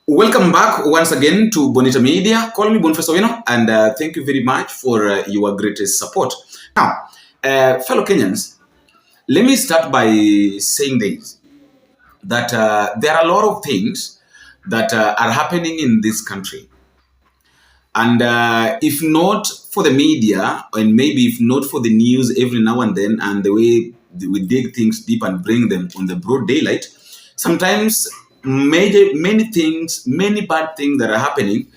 Welcome back once again to Bonita Media. Call me Boniface Owino, and thank you very much for your greatest support. Now, fellow Kenyans, let me start by saying this, that there are a lot of things that are happening in this country. And if not for the media, and maybe if not for the news every now and then, and the way we dig things deep and bring them on the broad daylight, sometimes many things, many bad things that are happening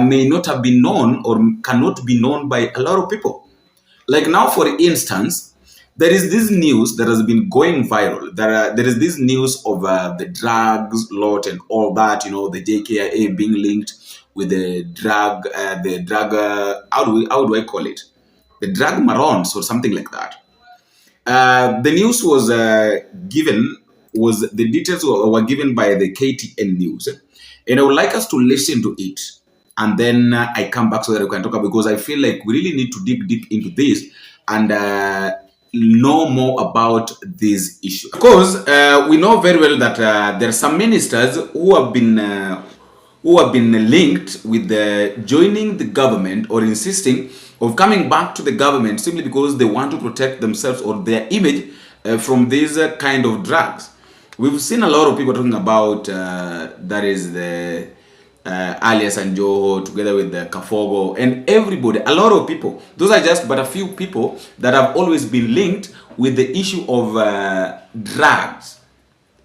may not have been known or cannot be known by a lot of people. Like now, for instance, there is this news that has been going viral. There is this news of the drugs lot and all that, the JKIA being linked with the drug, how do I call it? The drug marons or something like that. The news was the details were given by the KTN News. And I would like us to listen to it. And then I come back so that we can talk about, because I feel like we really need to dig deep into this and know more about this issue. Because we know very well that there are some ministers who have been linked with joining the government or insisting of coming back to the government simply because they want to protect themselves or their image from these kind of drugs. We've seen a lot of people talking about that is the alias and Joho together with the Kafogo and everybody, a lot of people. Those are just but a few people that have always been linked with the issue of drugs.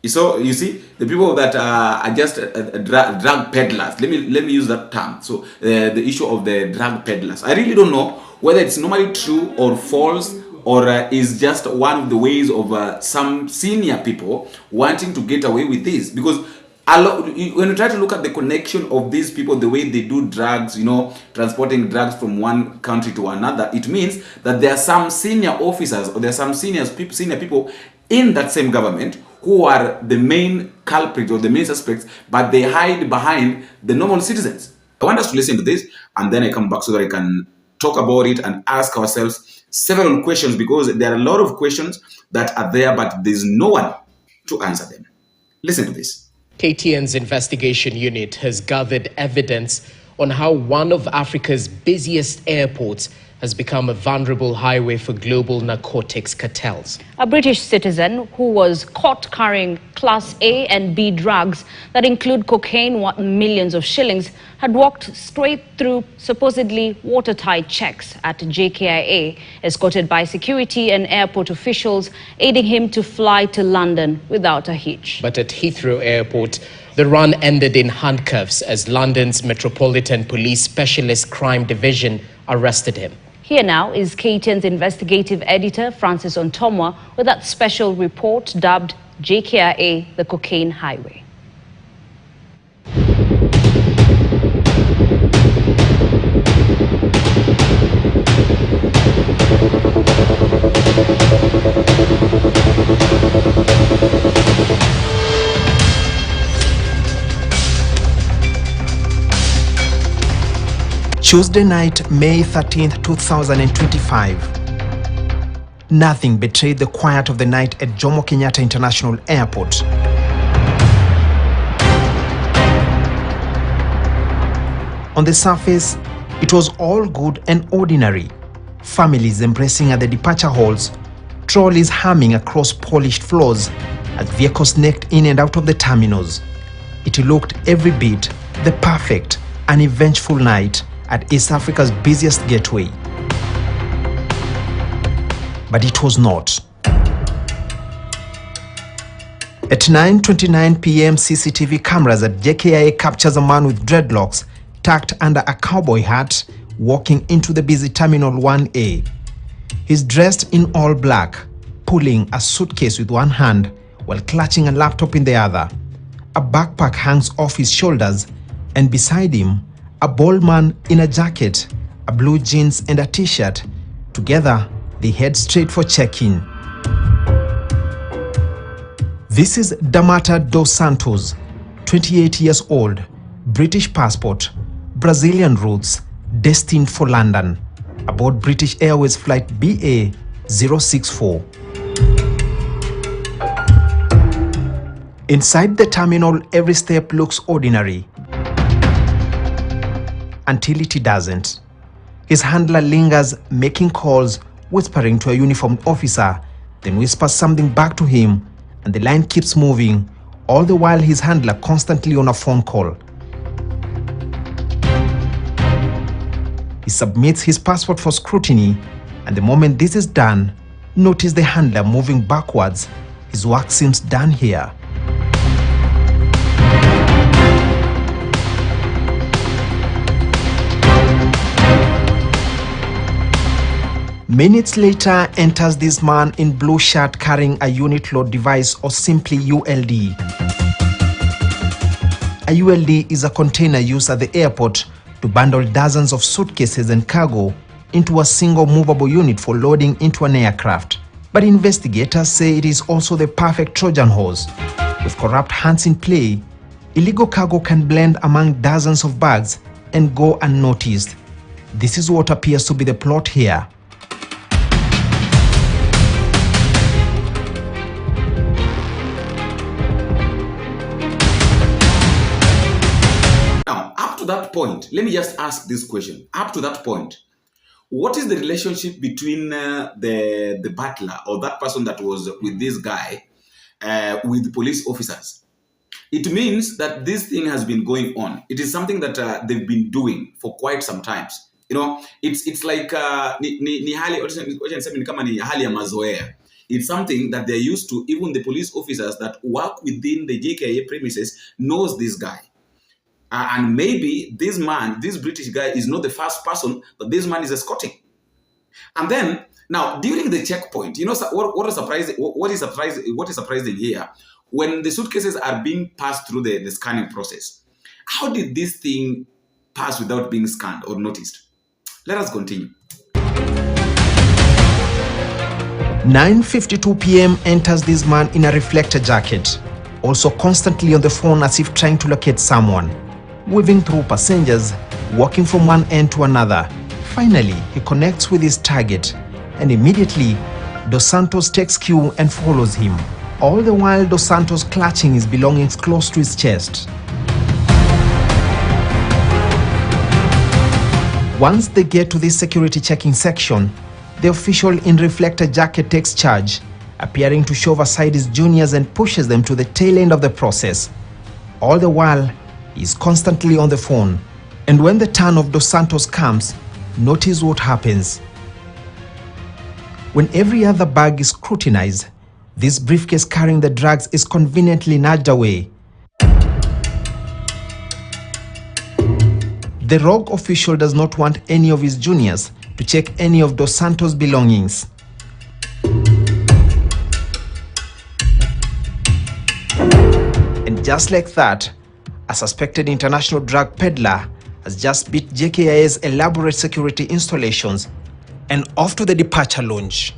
So you see, the people that are just drug peddlers. Let me use that term. So the issue of the drug peddlers. I really don't know whether it's normally true or false, or is just one of the ways of some senior people wanting to get away with this. Because when you try to look at the connection of these people, the way they do drugs, transporting drugs from one country to another, it means that there are some senior officers or there are some senior people in that same government who are the main culprits or the main suspects, but they hide behind the normal citizens. I want us to listen to this, and then I come back so that I can talk about it and ask ourselves several questions, because there are a lot of questions that are there, but there's no one to answer them. Listen to this. KTN's investigation unit has gathered evidence on how one of Africa's busiest airports has become a vulnerable highway for global narcotics cartels. A British citizen who was caught carrying Class A and B drugs that include cocaine worth millions of shillings had walked straight through supposedly watertight checks at JKIA, escorted by security and airport officials, aiding him to fly to London without a hitch. But at Heathrow Airport, the run ended in handcuffs as London's Metropolitan Police Specialist Crime Division arrested him. Here now is KTN's investigative editor, Francis Ontomwa, with that special report dubbed JKIA, the Cocaine Highway. Tuesday night, May 13th, 2025. Nothing betrayed the quiet of the night at Jomo Kenyatta International Airport. On the surface, it was all good and ordinary. Families embracing at the departure halls, trolleys humming across polished floors as vehicles necked in and out of the terminals. It looked every bit the perfect, uneventful night at East Africa's busiest gateway. But it was not. At 9:29 p.m., CCTV cameras at JKIA captures a man with dreadlocks tucked under a cowboy hat walking into the busy Terminal 1A. He's dressed in all black, pulling a suitcase with one hand while clutching a laptop in the other. A backpack hangs off his shoulders, and beside him, a bald man in a jacket, a blue jeans and a t-shirt. Together, they head straight for check-in. This is Damata dos Santos, 28 years old, British passport, Brazilian roots, destined for London, aboard British Airways flight BA 064. Inside the terminal, every step looks ordinary until it doesn't. His handler lingers, making calls, whispering to a uniformed officer, then whispers something back to him, and the line keeps moving, all the while his handler constantly on a phone call. He submits his passport for scrutiny, and the moment this is done, notice the handler moving backwards. His work seems done here. Minutes later enters this man in blue shirt carrying a unit load device, or simply ULD. A ULD is a container used at the airport to bundle dozens of suitcases and cargo into a single movable unit for loading into an aircraft. But investigators say it is also the perfect Trojan horse. With corrupt hands in play, illegal cargo can blend among dozens of bags and go unnoticed. This is what appears to be the plot here. To that point, let me just ask this question. Up to that point, what is the relationship between the butler or that person that was with this guy with the police officers? It means that this thing has been going on. It is something that they've been doing for quite some times. You know, it's like ni hali ya mazoea. It's something that they're used to. Even the police officers that work within the JKIA premises knows this guy. And maybe this man, this British guy, is not the first person that this man is escorting. And then, now, during the checkpoint, you know what is surprising here? When the suitcases are being passed through the scanning process, how did this thing pass without being scanned or noticed? Let us continue. 9:52 p.m. enters this man in a reflector jacket, also constantly on the phone as if trying to locate someone. Weaving through passengers, walking from one end to another. Finally, he connects with his target, and immediately, Dos Santos takes cue and follows him. All the while, Dos Santos clutching his belongings close to his chest. Once they get to this security checking section, the official in reflector jacket takes charge, appearing to shove aside his juniors and pushes them to the tail end of the process. All the while, he is constantly on the phone. And when the turn of Dos Santos comes, notice what happens. When every other bag is scrutinized, this briefcase carrying the drugs is conveniently nudged away. The rogue official does not want any of his juniors to check any of Dos Santos' belongings. And just like that, a suspected international drug peddler has just beat JKIA's elaborate security installations and off to the departure lounge.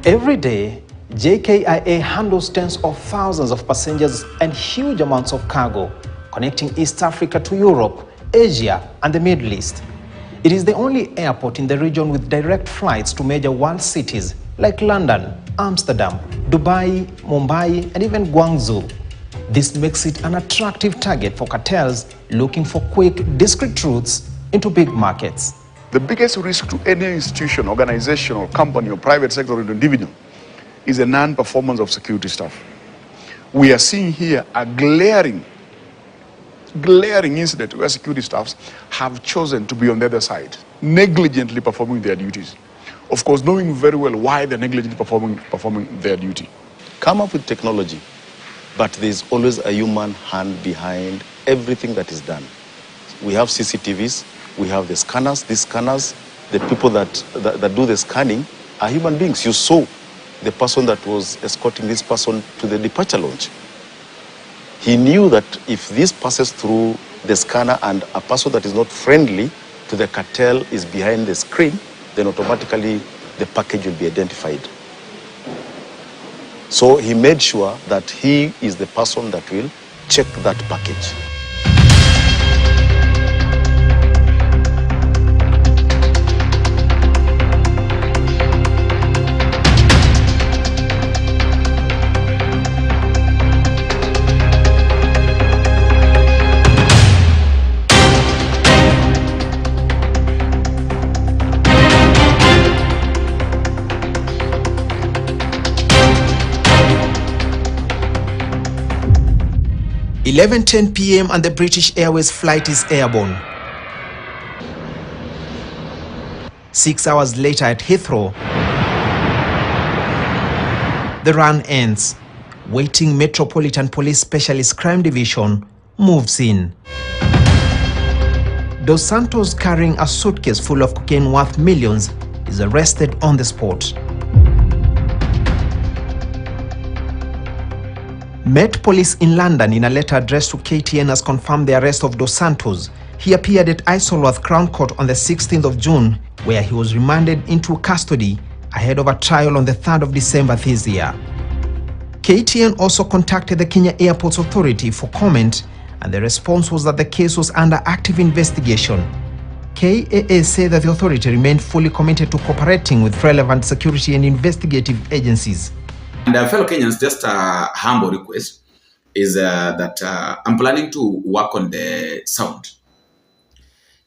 Every day, JKIA handles tens of thousands of passengers and huge amounts of cargo, connecting East Africa to Europe, Asia, and the Middle East. It is the only airport in the region with direct flights to major world cities like London, Amsterdam, Dubai, Mumbai, and even Guangzhou. This makes it an attractive target for cartels looking for quick, discreet routes into big markets. The biggest risk to any institution, organization, or company, or private sector, or individual is the non-performance of security staff. We are seeing here a glaring incident where security staffs have chosen to be on the other side, negligently performing their duties. Of course, knowing very well why they're negligently performing their duty. Come up with technology, but there's always a human hand behind everything that is done. We have CCTVs, we have the scanners. These scanners, the people that do the scanning are human beings. You saw the person that was escorting this person to the departure lounge. He knew that if this passes through the scanner and a person that is not friendly to the cartel is behind the screen, then automatically the package will be identified. So he made sure that he is the person that will check that package. 11:10 p.m. and the British Airways flight is airborne. 6 hours later at Heathrow, the run ends. Waiting Metropolitan Police Specialist Crime Division moves in. Dos Santos, carrying a suitcase full of cocaine worth millions, is arrested on the spot. Met Police in London, in a letter addressed to KTN, has confirmed the arrest of Dos Santos. He appeared at Isleworth Crown Court on the 16th of June, where he was remanded into custody ahead of a trial on the 3rd of December this year. KTN also contacted the Kenya Airports Authority for comment, and the response was that the case was under active investigation. KAA said that the authority remained fully committed to cooperating with relevant security and investigative agencies. And fellow Kenyans, just a humble request is that I'm planning to work on the sound.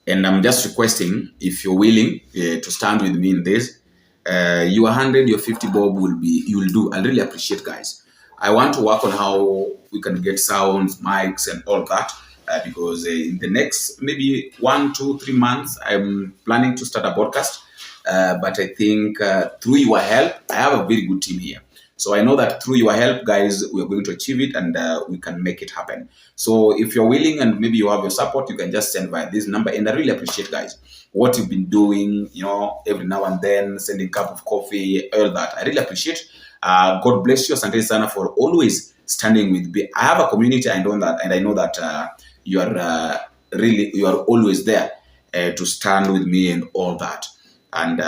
And I'm just requesting, if you're willing to stand with me in this, your 100, your 50 bob you'll do. I really appreciate, guys. I want to work on how we can get sounds, mics, and all that. Because in the next maybe 1, 2, 3 months, I'm planning to start a podcast. But I think through your help, I have a very good team here. So I know that through your help, guys, we're going to achieve it, and we can make it happen. So if you're willing and maybe you have your support, you can just send via this number. And I really appreciate, guys, what you've been doing, every now and then, sending a cup of coffee, all that. I really appreciate. God bless you, Asante Sana, for always standing with me. I have a community, I know that, and I know that you are always there to stand with me and all that. And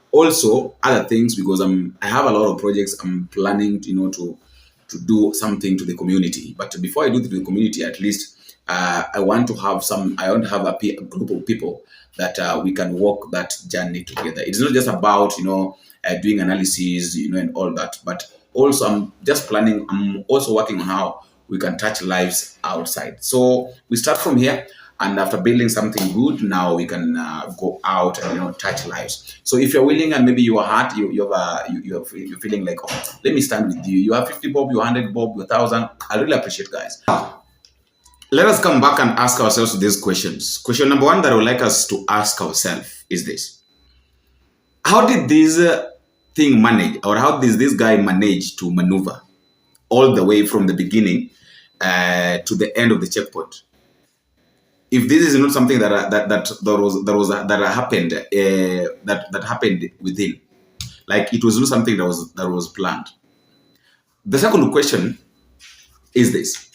also other things, because I have a lot of projects I'm planning, to do something to the community. But before I do it to the community, at least I want to have a group of people that we can walk that journey together. It's not just about doing analysis, and all that, but also I'm also working on how we can touch lives outside. So we start from here. And after building something good, now we can go out and touch lives. So if you're willing, and maybe your heart, you're feeling like, oh, let me stand with you. You have 50 bob, you 100 bob, you 1,000. I really appreciate, guys. Let us come back and ask ourselves these questions. Question number one that I would like us to ask ourselves is this: how did this thing manage, or how did this guy manage to maneuver all the way from the beginning to the end of the checkpoint? If this is not something that happened within, like it was not something that was planned. The second question is this: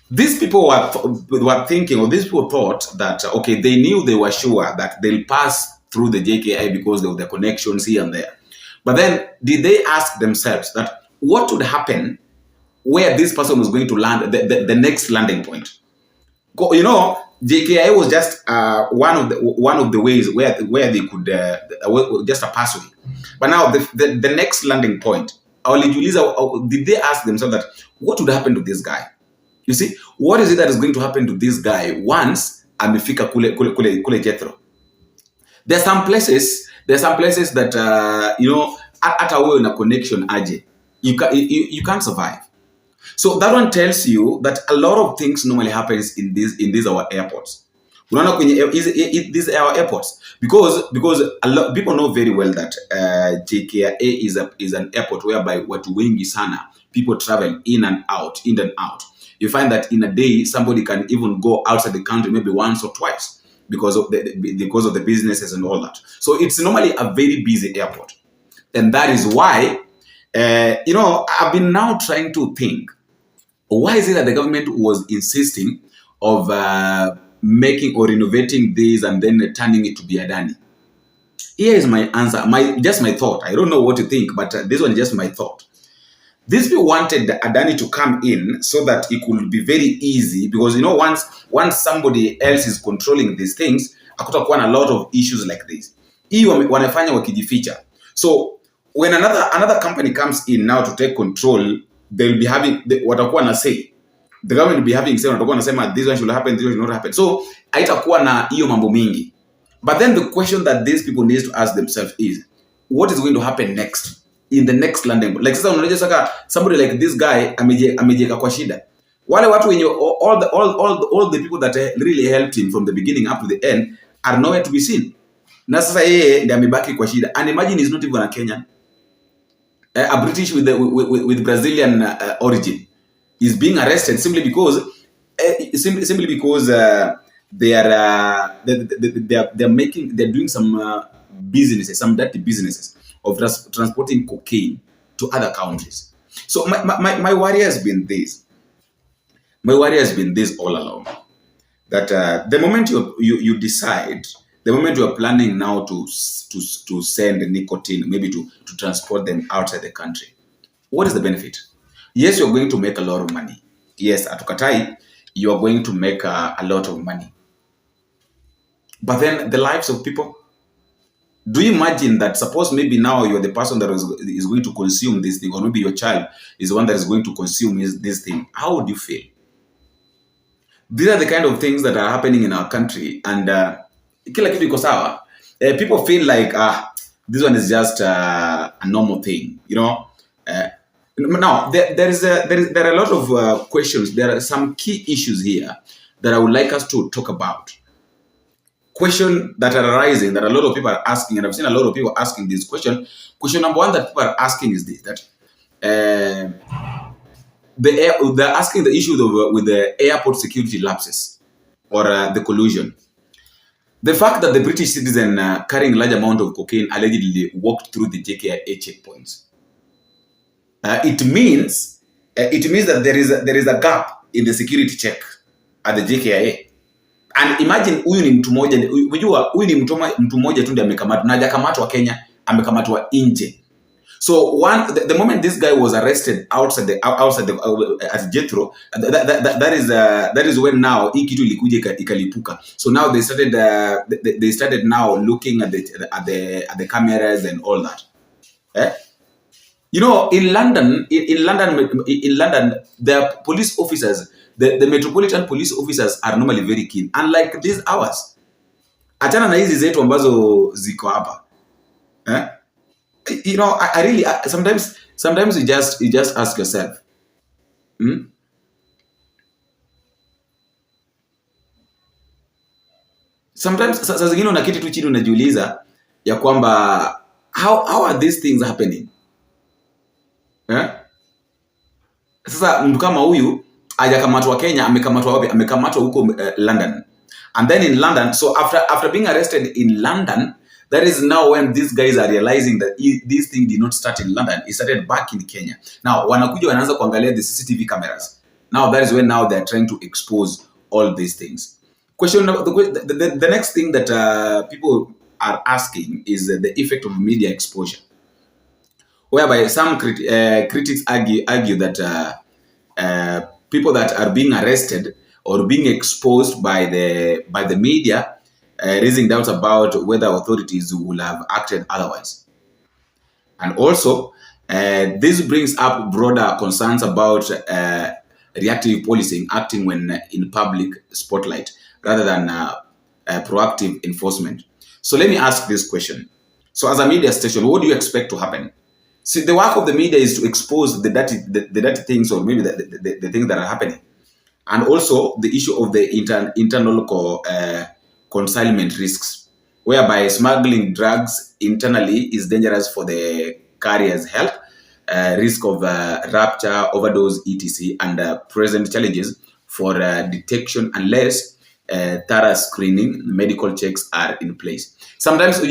these people were thinking, or these people thought that okay, they were sure that they'll pass through the JKIA because of their connections here and there. But then, did they ask themselves that what would happen where this person was going to land, the next landing point? JKIA was just one of the ways where they could just a pathway. But now the next landing point, did they ask themselves that what would happen to this guy? You see, what is it that is going to happen to this guy once amefika kule Jethro? There are some places that hata wewe na connection aje, you can't survive. So that one tells you that a lot of things normally happens in these our airports. These are our airports because a lot people know very well that JKIA is an airport whereby watu wengi sana people travel in and out. You find that in a day somebody can even go outside the country maybe once or twice because of the businesses and all that. So it's normally a very busy airport, and that is why I've been now trying to think. Why is it that the government was insisting of making or renovating this and then turning it to be Adani? Here is my answer, just my thought. I don't know what you think, but this one is just my thought. These people wanted Adani to come in so that it could be very easy, because once somebody else is controlling these things, hakutakuwa a lot of issues like this. Hii wanafanya wakijificha. So when another company comes in now to take control, they'll be having watakuwa na say. The government will be having say, watakuwa nasema this one should happen, this one should not happen. So haitakuwa na hiyo mambo mingi. But then the question that these people need to ask themselves is, what is going to happen next in the next landing? Like sasa unajua saka somebody like this guy amejeka kwa shida. Wale watu wenye all the people that really helped him from the beginning up to the end are nowhere to be seen. Na sasa yeye ndiye amebaki kwa shida. And imagine he's not even a Kenyan. A British with Brazilian origin is being arrested simply because they're doing some businesses, some dirty businesses of transporting cocaine to other countries. So my worry has been this. My worry has been this all along. That the moment you decide, the moment you are planning now to send nicotine, maybe to transport them outside the country, what is the benefit? Yes, you're going to make a lot of money. Yes, at Tukatai, you are going to make a lot of money. But then the lives of people, do you imagine that suppose maybe now you're the person that is going to consume this thing, or maybe your child is the one that is going to consume this thing, how would you feel? These are the kind of things that are happening in our country, and kila kitu iko sawa. People feel like this one is just a normal thing, you know. Now there are a lot of questions. There are some key issues here that I would like us to talk about. Question that are arising, that a lot of people are asking, and I've seen a lot of people asking this question. Question number one that people are asking is this: that they're asking the issue with the airport security lapses or the collusion. The fact that the British citizen carrying a large amount of cocaine allegedly walked through the JKIA checkpoints. It means that there is a gap in the security check at the JKIA. And imagine huyu ni mtu mmoja, unajua huyu ni mtu mmoja tu ndiye amekamatwa, na hajakamatwa Kenya, amekamatwa nje. So the moment this guy was arrested outside at Jethro, that is when now hii kitu ilikuja ikalipuka. So now they started now looking at the cameras and all that. You know, in London, the police officers, the metropolitan police officers are normally very keen, unlike these hours. Achana na hizi zetu ambazo ziko hapa. You know, I really sometimes you just ask yourself, sometimes sasa zingine unaketi tu chini unajiuliza ya kwamba how are these things happening? Sasa mtu kama huyu hajakamatwa Kenya, amekamatwa wapi? Amekamatwa huko London. And then in London, so after being arrested in London, that is now when these guys are realizing that this thing did not start in London. It started back in Kenya. Now, wanakuja wanaanza kuangalia the CCTV cameras. Now, that is when now they're trying to expose all these things. The next thing that people are asking is the effect of media exposure, whereby some critics argue that people that are being arrested or being exposed by the media, raising doubts about whether authorities will have acted otherwise. And also, this brings up broader concerns about reactive policing, acting when in public spotlight, rather than proactive enforcement. So let me ask this question. So as a media station, what do you expect to happen? See, the work of the media is to expose the dirty things, or maybe the things that are happening. And also the issue of the internal consignment risks, whereby smuggling drugs internally is dangerous for the carrier's health, risk of rupture, overdose, etc., and present challenges for detection unless thorough screening, medical checks are in place. Sometimes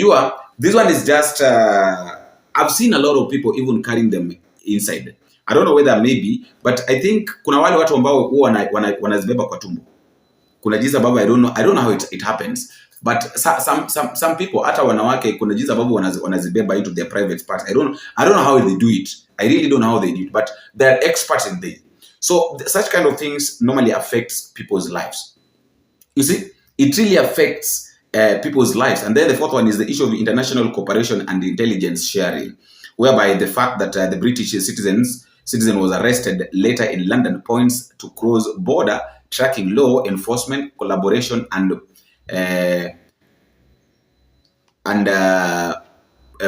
this one is just, I've seen a lot of people even carrying them inside. I don't know whether maybe, but I think kuna wale watu ambao huwa wanazibeba kwa tumbo. Kuna jinsi ambavyo I don't know how it happens, but some people, hata wanawake, kuna jinsi ambavyo wanazibeba into their private parts. I don't know how they do it. I really don't know how they do it, but they're experts in this. So such kind of things normally affects people's lives. You see, it really affects people's lives. And then the fourth one is the issue of international cooperation and intelligence sharing, whereby the fact that the British citizen was arrested later in London points to cross-border tracking, law enforcement, collaboration, and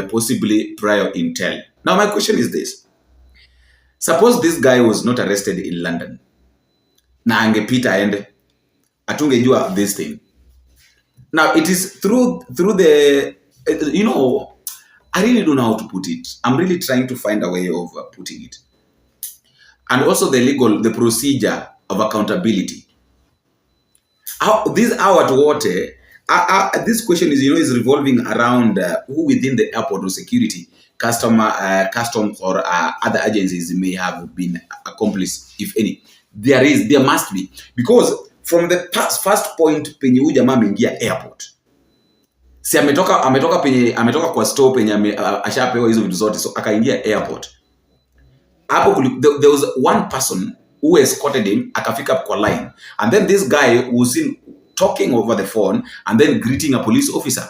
possibly prior intel. Now, my question is this. Suppose this guy was not arrested in London. na angepita aende, atungejua this thing. Now it is through the you know, I really don't know how to put it. I'm really trying to find a way of putting it. And also the procedure of accountability. How this hour to water, this question is, is revolving around who within the airport or security, customs or other agencies may have been accomplice, if any. There must be, because from the first point penye huyu jamaa ameingia airport, si ametoka kwa store penye ashapewa hizo vitu zote, so akaingia airport. Hapo there was one person who escorted him akafika kwa line, and then this guy was seen talking over the phone and then greeting a police officer.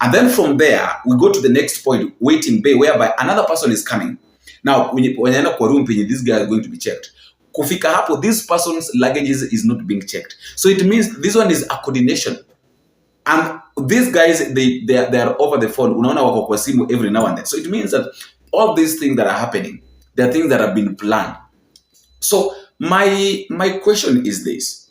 And then from there we go to the next point, waiting bay, whereby another person is coming. Now when you enter kwa room penye this guy is going to be checked, kufika hapo this person's luggage is not being checked. So it means this one is a coordination. And these guys, they are over the phone. Unaona wako kwa simu every now and then. So it means that all these things that are happening, they are things that have been planned. So my question is this: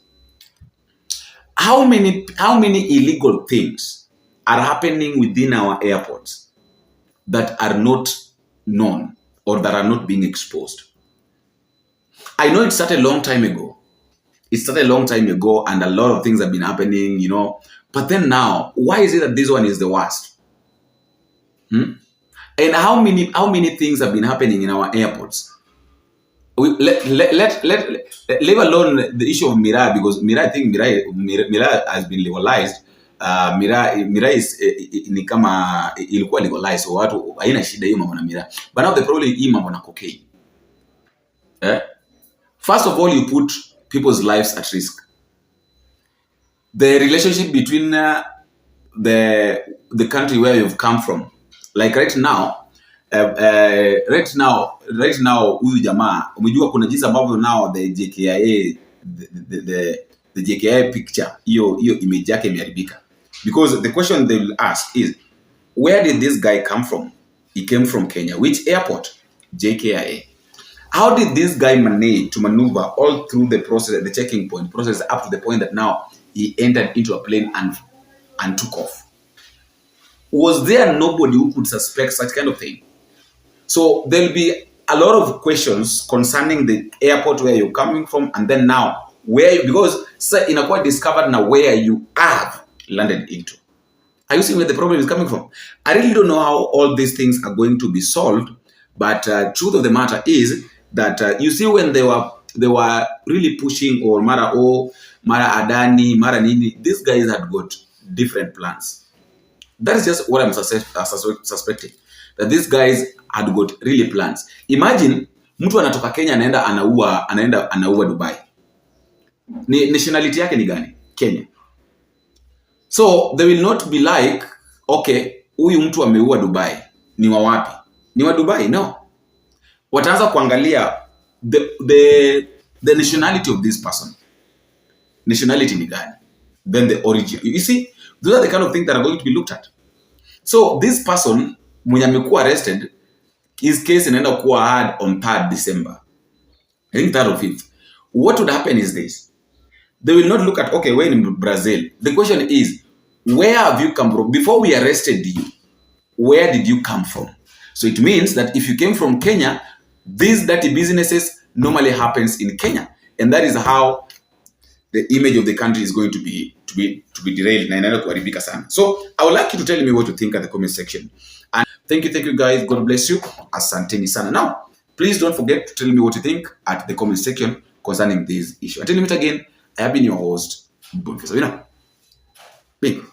how many illegal things are happening within our airports that are not known or that are not being exposed? I know it started a long time ago. And a lot of things have been happening, But then now, why is it that this one is the worst? And how many things have been happening in our airports? Leave alone the issue of Miraa, because I think Miraa has been legalized. Miraa is ni kama ilikuwa legalized, so watu haina shida hiyo mambo na Miraa. But now the problem is mambo na cocaine. First of all, you put people's lives at risk. The relationship between the country where you've come from, like right now, huyu jamaa umejua kuna jinsi ambavyo now the JKIA the JKIA picture hiyo image yake imeharibika, because the question they will ask is, where did this guy come from? He came from Kenya. Which airport? JKIA. How did this guy manage to maneuver all through the process, the checking point process, up to the point that now he entered into a plane and took off? Was there nobody who could suspect such kind of thing? So there'll be a lot of questions concerning the airport where you're coming from, and then now because inakuwa discovered now where you have landed into. Are you seeing where the problem is coming from? I really don't know how all these things are going to be solved, but truth of the matter is that you see, when they were really pushing, or Mara Adani, Mara Nini, these guys had got different plans. That is just what I'm suspecting, that these guys had got really plans. Imagine mtu anatoka Kenya anaenda anaua Dubai. Nationality yake ni gani? Kenya. So they will not be like, okay, huyu mtu ameua Dubai, ni wa wapi? Ni wa Dubai? No. Wataanza kuangalia the nationality of this person. Nationality ni gani? Then the origin. You see, those are the kind of things that are going to be looked at. So this person mwenye amekuwa arrested, his case inaenda kuwa hard on 3rd December. I think 3rd or 5th. What would happen is this: they will not look at, okay, we're in Brazil. The question is, where have you come from? Before we arrested you, where did you come from? So it means that if you came from Kenya, these dirty businesses normally happens in Kenya, and that is how the image of the country is going to be derailed. So I would like you to tell me what you think at the comment section. And thank you guys. God bless you. Asanteni sana. Now, please don't forget to tell me what you think at the comment section concerning this issue. Until we meet again, I have been your host, Boniface. Big.